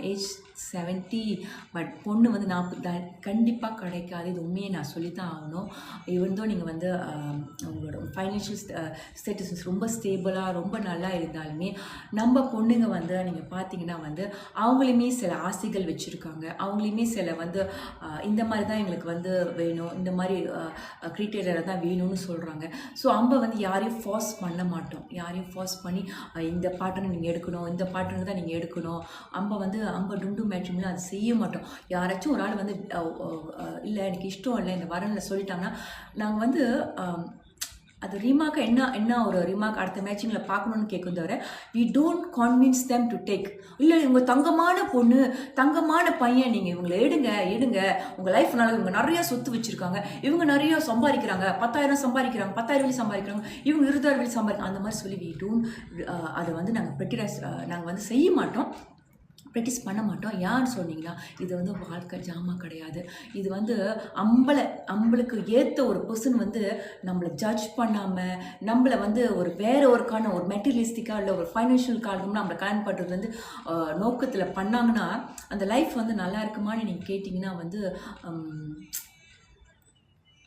Age 70 but பொண்ணு வந்து 40 கண்டிப்பாக கிடைக்காது. இது உண்மையை நான் சொல்லி தான் ஆகணும். இவன் தான் நீங்கள் வந்து உங்களோட ஃபைனான்ஷியல் ஸ்டேட்டஸ் ரொம்ப ஸ்டேபிளாக ரொம்ப நல்லா இருந்தாலுமே நம்ம பொண்ணுங்க வந்து நீங்கள் பார்த்தீங்கன்னா வந்து அவங்களையுமே சில ஆசைகள் வச்சுருக்காங்க. அவங்களையுமே சில வந்து இந்த மாதிரி தான் எங்களுக்கு வந்து வேணும், இந்த மாதிரி க்ரைட்டீரியாவில் தான் வேணும்னு சொல்கிறாங்க. ஸோ நம்ம வந்து யாரையும் ஃபோர்ஸ் பண்ண மாட்டோம். யாரையும் ஃபோர்ஸ் பண்ணி இந்த பாட்டனை நீங்கள் எடுக்கணும், இந்த பாட்டனை தான் நீங்கள் எடுக்கணும், நம்ம வந்து டுண்டு மேட்ரிமோனியில் அது செய்ய மாட்டோம். யாராச்சும் ஒரு ஆள் வந்து இல்லை எனக்கு இஷ்டம் இல்லை இந்த வரனில் சொல்லிட்டாங்கன்னா நாங்கள் வந்து அது ரீமார்க்கு என்ன ஒரு ரீமார்க் அடுத்த மேட்சிங்கில் பார்க்கணுன்னு கேட்கும் தவிர we don't convince them to take. இல்லை இவங்க தங்கமான பொண்ணு தங்கமான பையன், நீங்கள் இவங்களை எடுங்க உங்கள் லைஃப்னால இவங்க நிறையா சொத்து வச்சுருக்காங்க, இவங்க நிறையா சம்பாதிக்கிறாங்க, 10,000 சம்பாதிக்கிறாங்க, 10,000 வெளி சம்பாதிக்கிறாங்க, இவங்க 20,000 வெளி சம்பாதிக்கிறாங்க, அந்த மாதிரி சொல்லி வி டோன்ட் அதை வந்து நாங்கள் வந்து செய்ய மாட்டோம், ப்ராக்டிஸ் பண்ண மாட்டோம். யான்னு சொன்னீங்கன்னா இது வந்து வாழ்க்கை ஜாமா கிடையாது. இது வந்து நம்மளுக்கு ஏற்ற ஒரு பர்சன் வந்து நம்மளை ஜட்ஜ் பண்ணாமல் நம்மளை வந்து ஒரு வேற ஒருக்கான ஒரு மெட்டீரியலிஸ்டிக்காக இல்லை ஒரு ஃபைனான்ஷியல் காரணம்னு நம்மளை கல்யாணம் பண்ணுறது வந்து நோக்கத்தில் பண்ணாங்கன்னா அந்த லைஃப் வந்து நல்லா இருக்குமான்னு நீங்கள் கேட்டிங்கன்னா வந்து